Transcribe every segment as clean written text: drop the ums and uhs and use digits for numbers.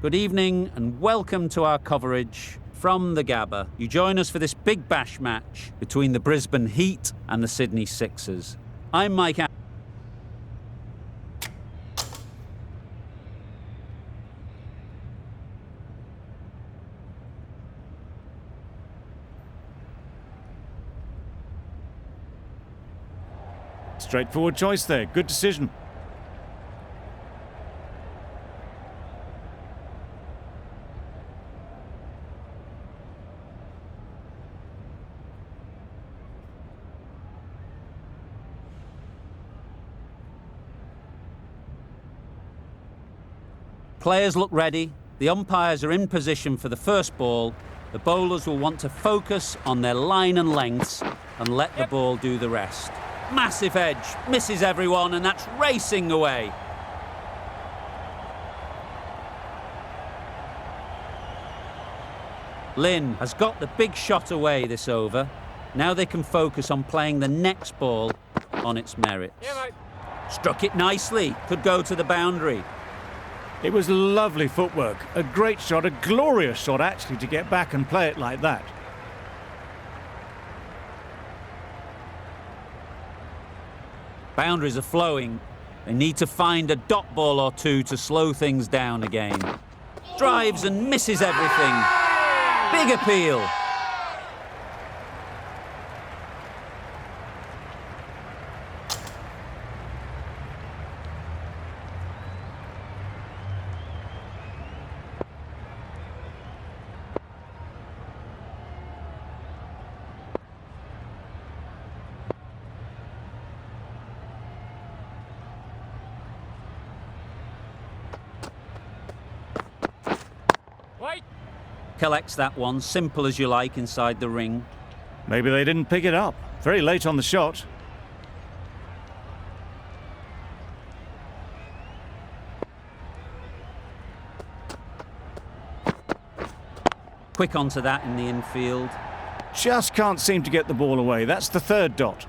Good evening and welcome to our coverage from the Gabba. You join us for this big bash match between the Brisbane Heat and the Sydney Sixers. I'm Mike. Straightforward choice there. Good decision. Players look ready. The umpires are in position for the first ball. The bowlers will want to focus on their line and lengths and let the ball do the rest. Massive edge, misses everyone, and that's racing away. Lynn has got the big shot away this over. Now they can focus on playing the next ball on its merits. Struck it nicely, could go to the boundary. It was lovely footwork. A great shot, a glorious shot actually, to get back and play it like that. Boundaries are flowing. They need to find a dot ball or two to slow things down again. Drives and misses everything. Big appeal. Collects that one, simple as you like, inside the ring. Maybe they didn't pick it up. Very late on the shot. Quick onto that in the infield. Just can't seem to get the ball away. That's the third dot.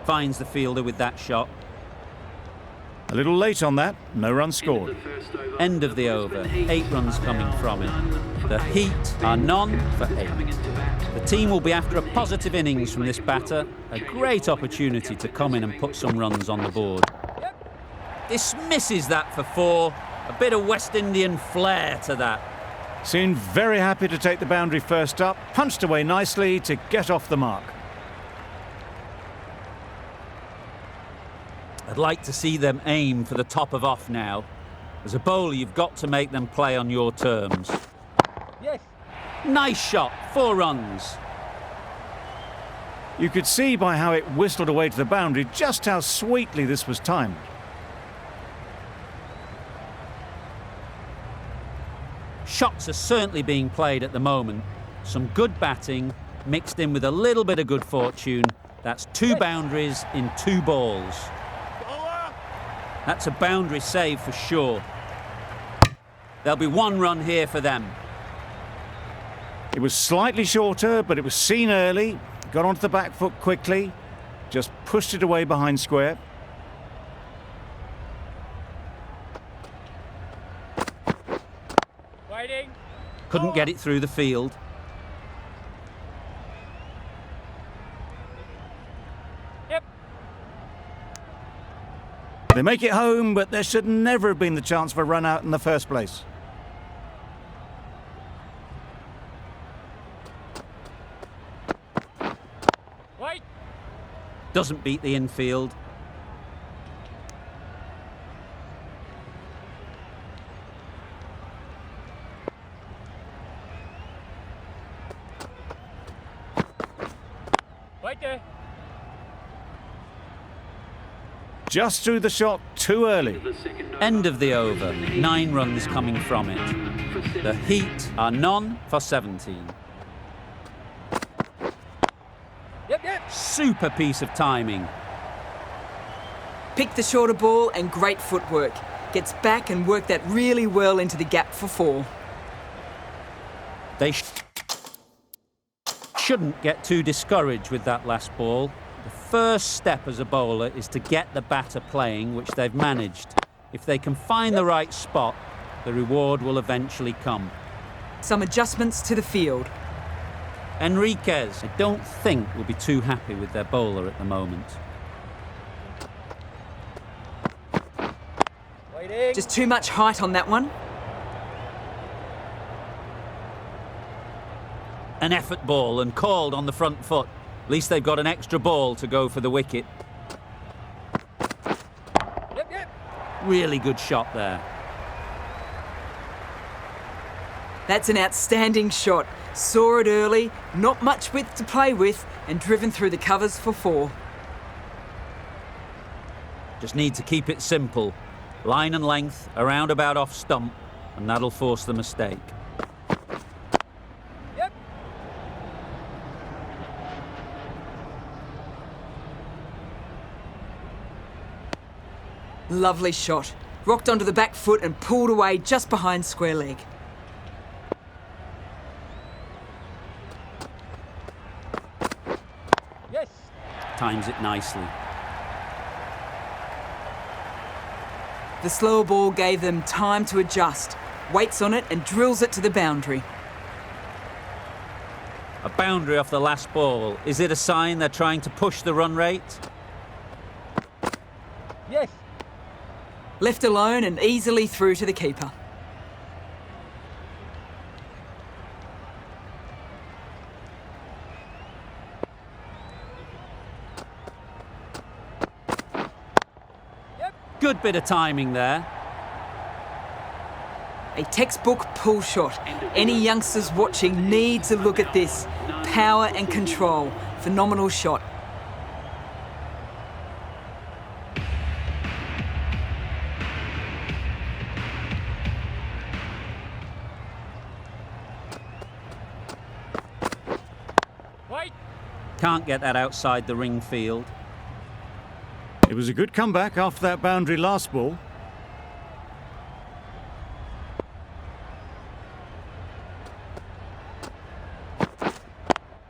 Finds the fielder with that shot. A little late on that, no run scored. End of the over, 8 runs coming from it. The Heat are none for 8. The team will be after a positive innings from this batter, a great opportunity to come in and put some runs on the board. Dismisses that for 4, a bit of West Indian flair to that. Seemed very happy to take the boundary first up, punched away nicely to get off the mark. I'd like to see them aim for the top of off now. As a bowler, you've got to make them play on your terms. Yes. Nice shot, 4 runs. You could see by how it whistled away to the boundary just how sweetly this was timed. Shots are certainly being played at the moment. Some good batting, mixed in with a little bit of good fortune. That's 2 boundaries in 2 balls. That's a boundary save for sure. There'll be 1 run here for them. It was slightly shorter, but it was seen early. Got onto the back foot quickly. Just pushed it away behind square. Waiting. Couldn't get it through the field. They make it home, but there should never have been the chance for a run out in the first place. Wait. Doesn't beat the infield. Wait there. Just threw the shot too early. End of the over, 9 runs coming from it. The Heat are none for 17. Yep. Super piece of timing. Picked the shorter ball and great footwork. Gets back and worked that really well into the gap for 4. They shouldn't get too discouraged with that last ball. The first step as a bowler is to get the batter playing, which they've managed. If they can find the right spot, the reward will eventually come. Some adjustments to the field. Enriquez, I don't think, will be too happy with their bowler at the moment. Waiting. Just too much height on that one. An effort ball and called on the front foot. At least they've got an extra ball to go for the wicket. Yep, yep. Really good shot there. That's an outstanding shot. Saw it early, not much width to play with, and driven through the covers for 4. Just need to keep it simple. Line and length, around about off stump, and that'll force the mistake. Yep. Lovely shot. Rocked onto the back foot and pulled away just behind square leg. Yes. Times it nicely. The slower ball gave them time to adjust, waits on it and drills it to the boundary. A boundary off the last ball. Is it a sign they're trying to push the run rate? Yes. Left alone and easily through to the keeper. Good bit of timing there. A textbook pull shot. Any youngsters watching needs a look at this. Power and control. Phenomenal shot. Wait. Can't get that outside the ring field. It was a good comeback after that boundary last ball.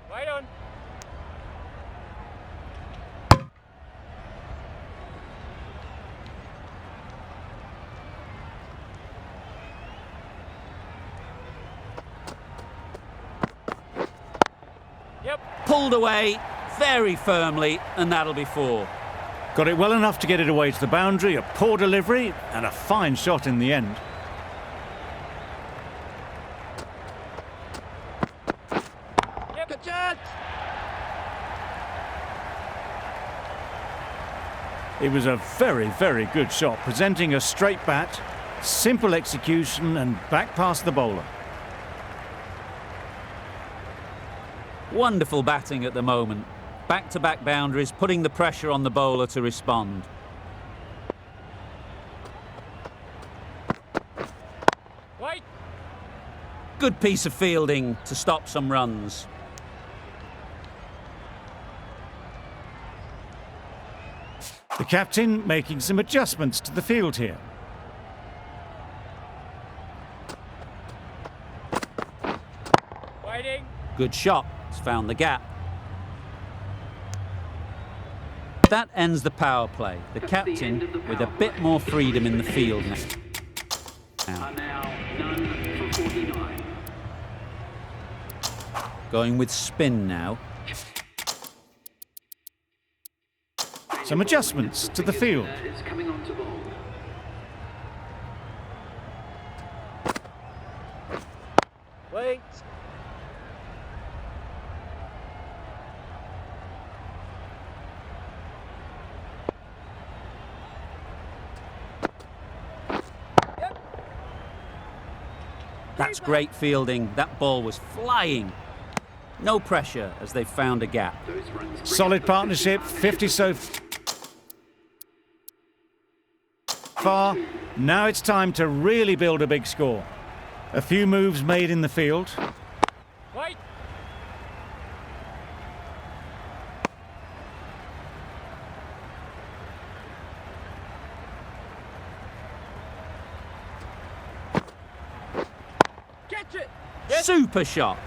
Wait on. Yep. Pulled away very firmly, and that'll be 4. Got it well enough to get it away to the boundary, a poor delivery and a fine shot in the end. Yep. Good chance. It was a very, very good shot, presenting a straight bat, simple execution and back past the bowler. Wonderful batting at the moment. Back-to-back boundaries, putting the pressure on the bowler to respond. Wait. Good piece of fielding to stop some runs. The captain making some adjustments to the field here. Waiting. Good shot. It's found the gap. That ends the power play. The captain with a bit more freedom in the field now. Going with spin now. Some adjustments to the field. Wait. That's great fielding. That ball was flying. No pressure as they found a gap. Solid partnership, 50 so far. Now it's time to really build a big score. A few moves made in the field. Wait. Catch it. Yes. Super shot.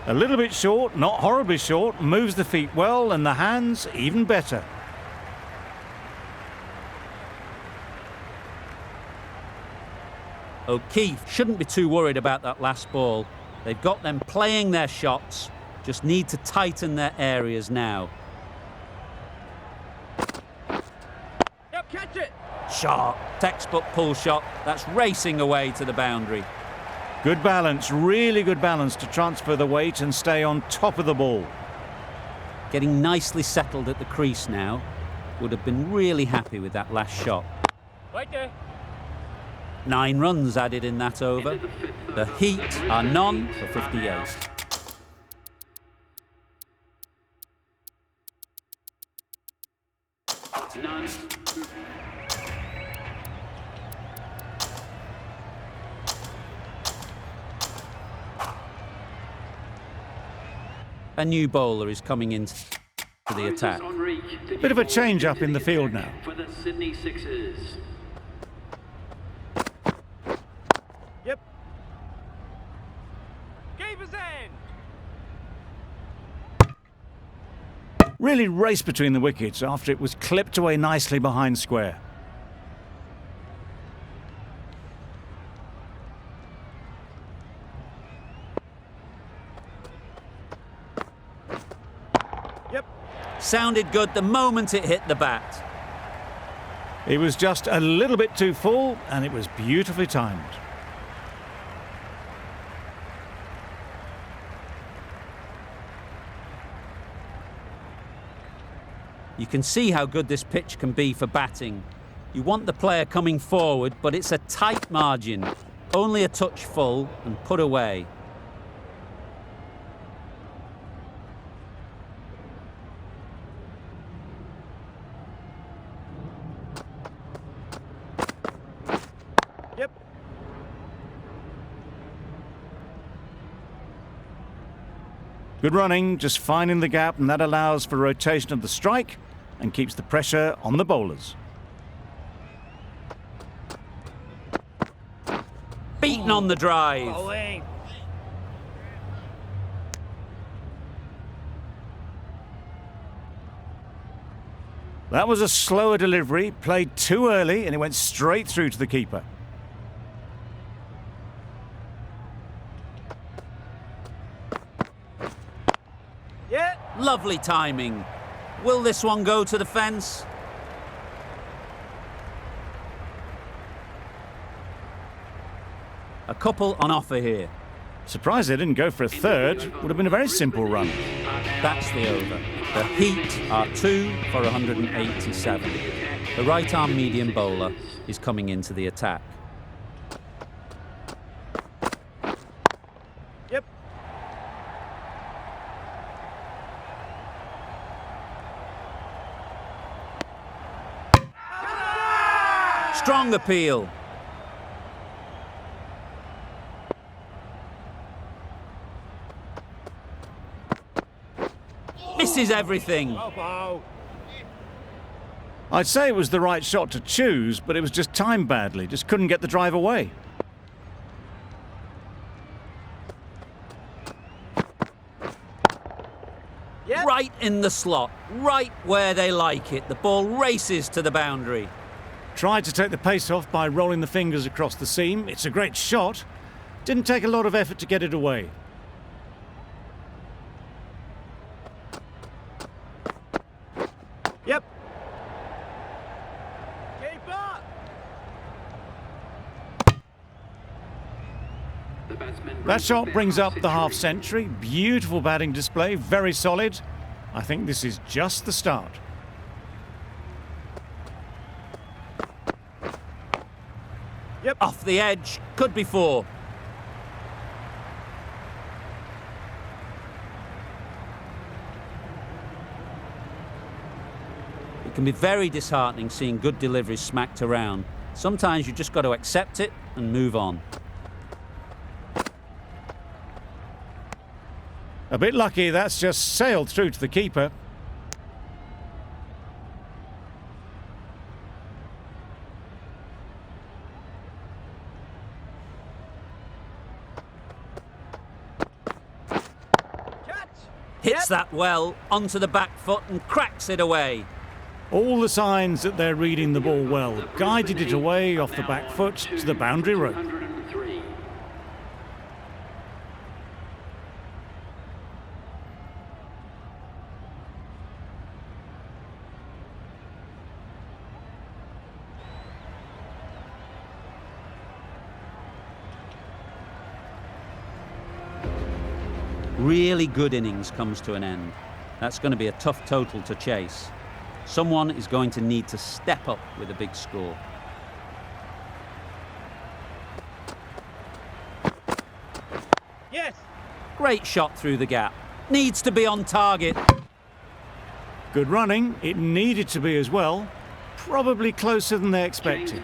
A little bit short, not horribly short, moves the feet well, and the hands even better. O'Keefe shouldn't be too worried about that last ball. They've got them playing their shots, just need to tighten their areas now. Yep, catch it. Sharp, textbook pull shot, that's racing away to the boundary. Good balance, really good balance to transfer the weight and stay on top of the ball. Getting nicely settled at the crease now. Would have been really happy with that last shot. Right there. 9 runs added in that over. The Heat are none for 58. None. A new bowler is coming in to the attack. Bit of a change up in the field now. For the Sydney Sixers. Yep. Keeper's end. Really raced between the wickets after it was clipped away nicely behind square. Yep. Sounded good the moment it hit the bat. It was just a little bit too full, and it was beautifully timed. You can see how good this pitch can be for batting. You want the player coming forward, but it's a tight margin. Only a touch full and put away. Yep. Good running, just finding the gap, and that allows for rotation of the strike and keeps the pressure on the bowlers. Beaten on the drive. Bowling. That was a slower delivery, played too early, and it went straight through to the keeper. Yeah. Lovely timing. Will this one go to the fence? A couple on offer here. Surprised they didn't go for a third. Would have been a very simple run. That's the over. The Heat are 2 for 187. The right-arm medium bowler is coming into the attack. Yep. Strong appeal. Misses everything. Bow. I'd say it was the right shot to choose, but it was just timed badly. Just couldn't get the drive away. Yep. Right in the slot, right where they like it. The ball races to the boundary. Tried to take the pace off by rolling the fingers across the seam. It's a great shot. Didn't take a lot of effort to get it away. Yep. Keeper. The batsman That shot brings up the half century. Beautiful batting display, very solid. I think this is just the start. Yep. Off the edge, could be 4. It can be very disheartening seeing good deliveries smacked around. Sometimes you just got to accept it and move on. A bit lucky, that's just sailed through to the keeper. Hits that well onto the back foot and cracks it away. All the signs that they're reading the ball well. Guided it away off the back foot to the boundary rope. 203. Really good innings comes to an end. That's going to be a tough total to chase. Someone is going to need to step up with a big score. Yes. Great shot through the gap. Needs to be on target. Good running. It needed to be as well. Probably closer than they expected.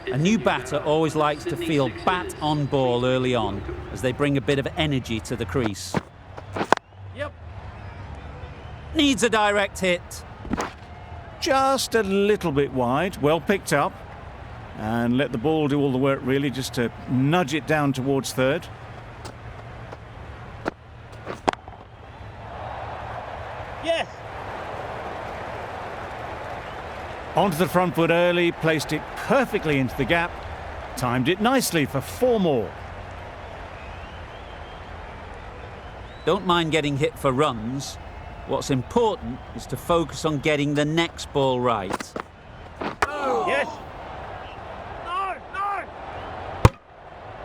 A new batter always likes to feel bat on ball early on, as they bring a bit of energy to the crease. Yep. Needs a direct hit. Just a little bit wide. Well picked up. And let the ball do all the work, really, just to nudge it down towards third. Yes. Onto the front foot early, placed it perfectly into the gap, timed it nicely for 4 more. Don't mind getting hit for runs. What's important is to focus on getting the next ball right. Yes. No, no.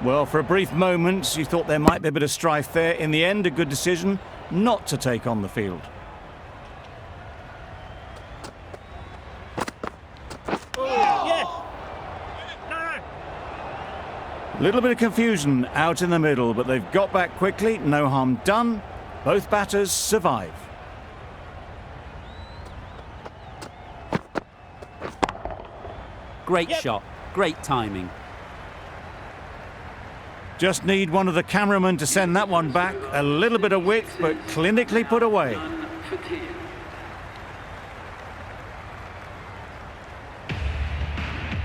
Well, for a brief moment, you thought there might be a bit of strife there. In the end, a good decision not to take on the field. Yes. No. Little bit of confusion out in the middle, but they've got back quickly. No harm done. Both batters survive. Great Yep. shot. Great timing. Just need one of the cameramen to send that one back. A little bit of width, but clinically put away. None for 10.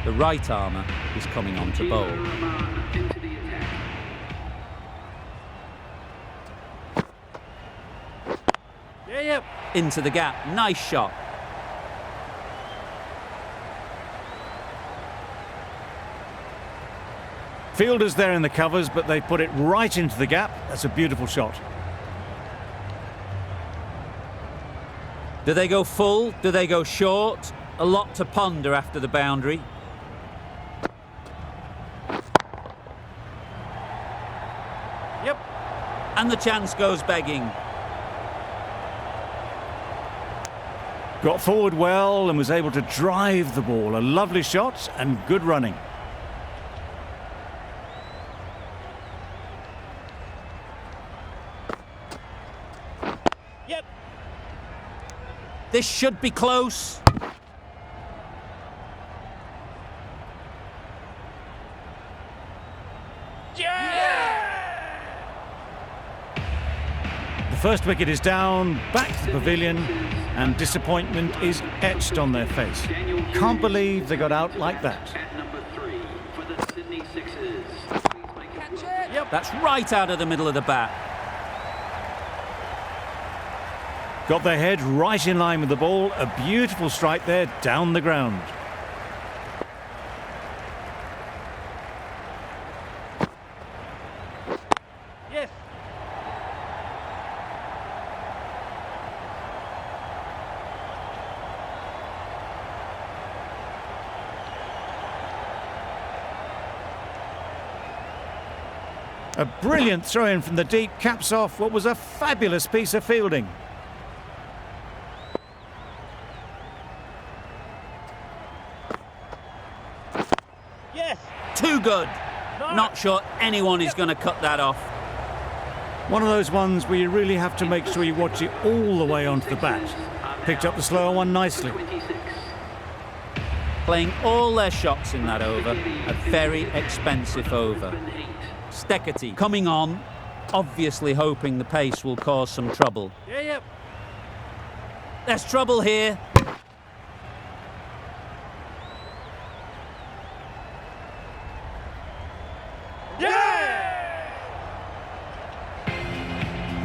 The right armour is coming on to bowl. Rahman into the attack. Yeah, yep. Into the gap. Nice shot. Fielders there in the covers, but they put it right into the gap. That's a beautiful shot. Do they go full? Do they go short? A lot to ponder after the boundary. Yep. And the chance goes begging. Got forward well and was able to drive the ball. A lovely shot and good running. Yep. This should be close. The first wicket is down, back to the pavilion, and disappointment is etched on their face. Can't believe they got out like that. At number 3 for the Sydney Sixers. Please make it Yep. That's right out of the middle of the bat. Got their head right in line with the ball. A beautiful strike there down the ground. Yes. A brilliant throw-in from the deep caps off what was a fabulous piece of fielding. Yes. Too good. No. Not sure anyone is going to cut that off. One of those ones where you really have to make sure you watch it all the way onto the bat. Picked up the slower one nicely. 26. Playing all their shots in that over. A very expensive over. Brisbane 8. Steckety coming on, obviously hoping the pace will cause some trouble. Yeah, yep. There's trouble here. Yeah.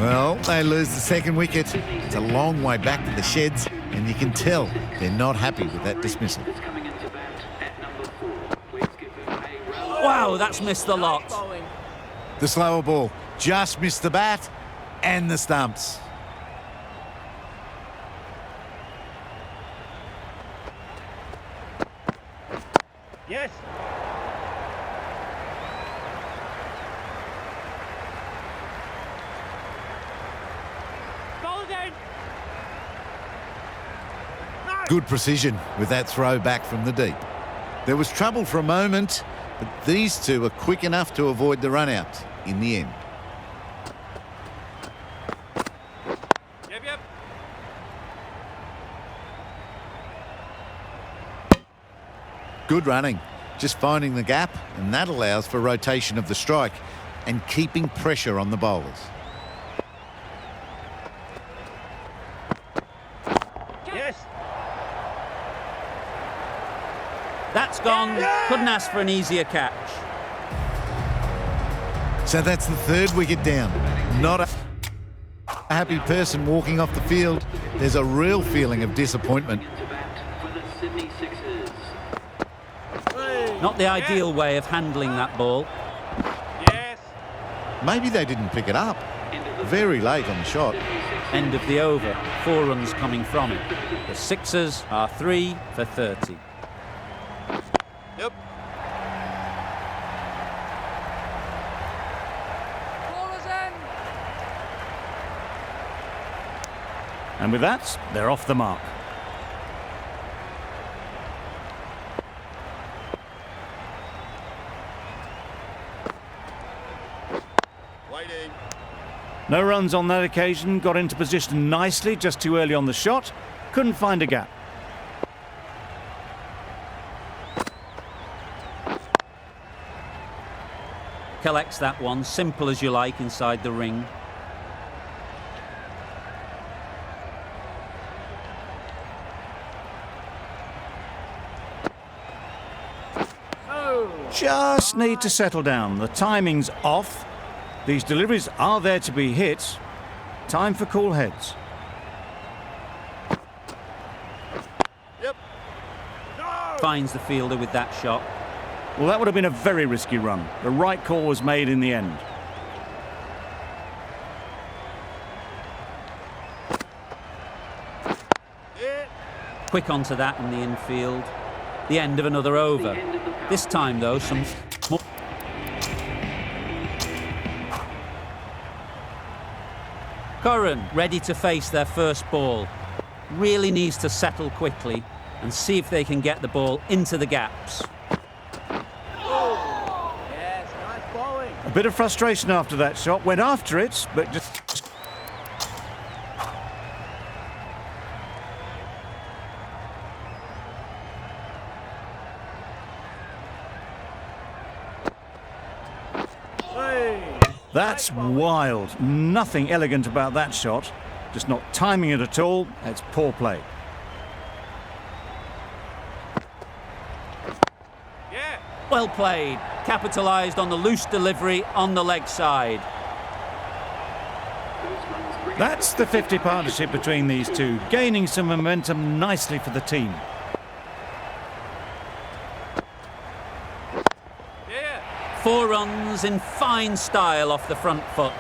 Well, they lose the second wicket. It's a long way back to the sheds, and you can tell they're not happy with that dismissal. Coming into bat at number 4. Please give him a round. Wow, that's missed the lot. The slower ball just missed the bat and the stumps. Yes. Ball again. No. Good precision with that throw back from the deep. There was trouble for a moment, but these two were quick enough to avoid the run-out in the end. Yep. Good running, just finding the gap, and that allows for rotation of the strike and keeping pressure on the bowlers. Yes. That's gone. Couldn't ask for an easier catch. So that's the third wicket down. Not a happy person walking off the field. There's a real feeling of disappointment. Into bat for the Sydney Sixers. Not the ideal way of handling that ball. Yes. Maybe they didn't pick it up. Very late on the shot. End of the over. 4 runs coming from it. The Sixers are 3 for 30. Yep. And with that, they're off the mark. Waiting. No runs on that occasion, got into position nicely, just too early on the shot. Couldn't find a gap. Collects that one, simple as you like, inside the ring. Just need to settle down. The timing's off. These deliveries are there to be hit. Time for cool heads. Yep. No. Finds the fielder with that shot. Well, that would have been a very risky run. The right call was made in the end. Yeah. Quick onto that in the infield. The end of another over. This time, though, some more. Curran ready to face their first ball. Really needs to settle quickly and see if they can get the ball into the gaps. Yes. Nice bowling. A bit of frustration after that shot. Went after it, but just... That's wild. Nothing elegant about that shot. Just not timing it at all. It's poor play. Yeah. Well played. Capitalised on the loose delivery on the leg side. That's the 50 partnership between these two, gaining some momentum nicely for the team. Yeah. 4 runs in fine style off the front foot.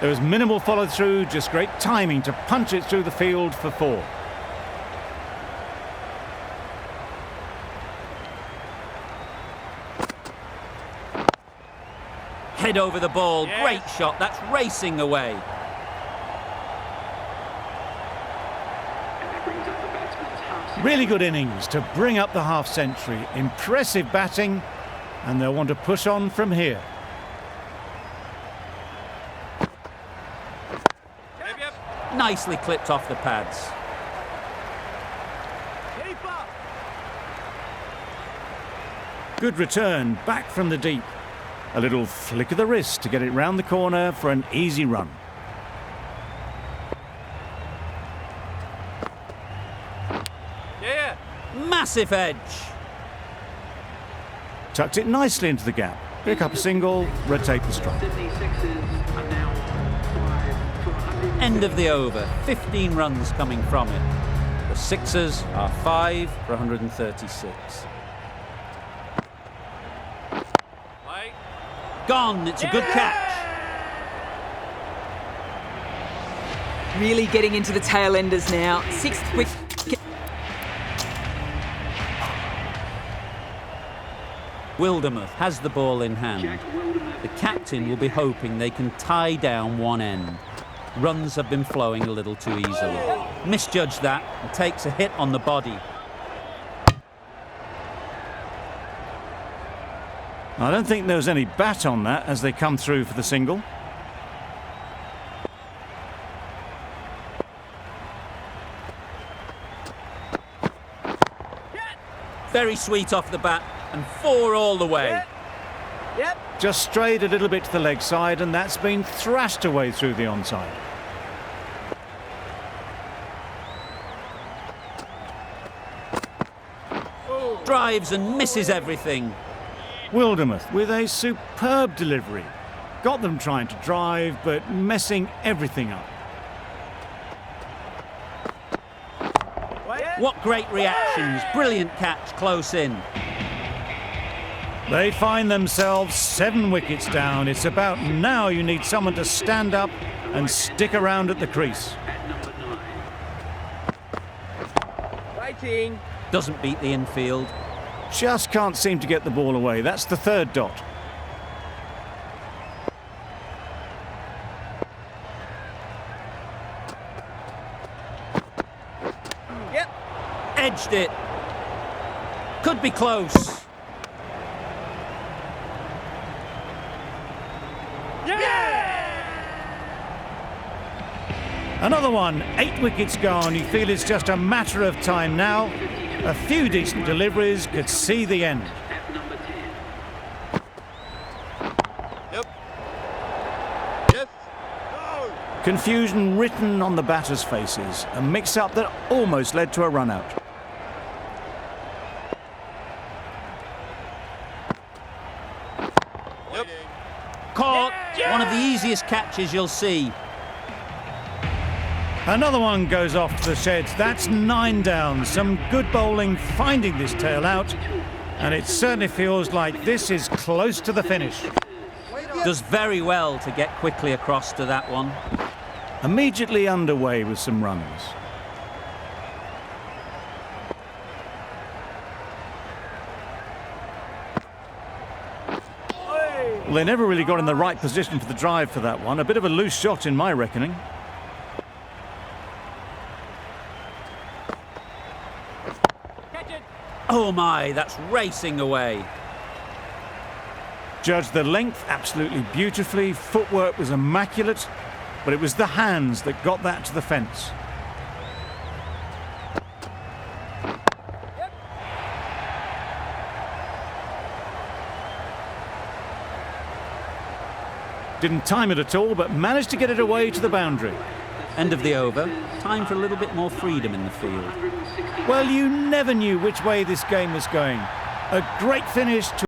There was minimal follow-through, just great timing to punch it through the field for 4. Head over the ball. Yes. Great shot. That's racing away. And that brings up the batsman's half. Really good innings to bring up the half-century. Impressive batting, and they'll want to push on from here. Yep. Nicely clipped off the pads. Keeper. Good return, back from the deep. A little flick of the wrist to get it round the corner for an easy run. Yeah. Massive edge. Tucked it nicely into the gap. Pick up a single, rotate the strike. Sydney Sixers are now on 5. End of the over. 15 runs coming from it. The Sixers are 5 for 136. Play. Gone. It's a good catch. Really getting into the tail enders now. 6th wicket. Wildermuth has the ball in hand. The captain will be hoping they can tie down one end. Runs have been flowing a little too easily. Misjudged that and takes a hit on the body. I don't think there was any bat on that as they come through for the single. Very sweet off the bat and 4 all the way. Yep. Just strayed a little bit to the leg side, and that's been thrashed away through the onside. Drives and misses everything. Wildermuth with a superb delivery. Got them trying to drive, but messing everything up. What great reactions. Brilliant catch close in. They find themselves 7 wickets down. It's about now you need someone to stand up and stick around at the crease. Waiting. Doesn't beat the infield. Just can't seem to get the ball away. That's the 3rd dot. Yep. Edged it. Could be close. Another one, 8 wickets gone. You feel it's just a matter of time now. A few decent deliveries could see the end. Yep. Yes. Go. Confusion written on the batters' faces. A mix-up that almost led to a run-out. Yep. Caught. One of the easiest catches you'll see. Another one goes off to the sheds. That's 9 down. Some good bowling finding this tail out. And it certainly feels like this is close to the finish. Does very well to get quickly across to that one. Immediately underway with some runs. Well, they never really got in the right position for the drive for that one. A bit of a loose shot in my reckoning. Oh my, that's racing away. Judged the length absolutely beautifully. Footwork was immaculate, but it was the hands that got that to the fence. Didn't time it at all, but managed to get it away to the boundary. End of the over. Time for a little bit more freedom in the field. Well, you never knew which way this game was going. A great finish to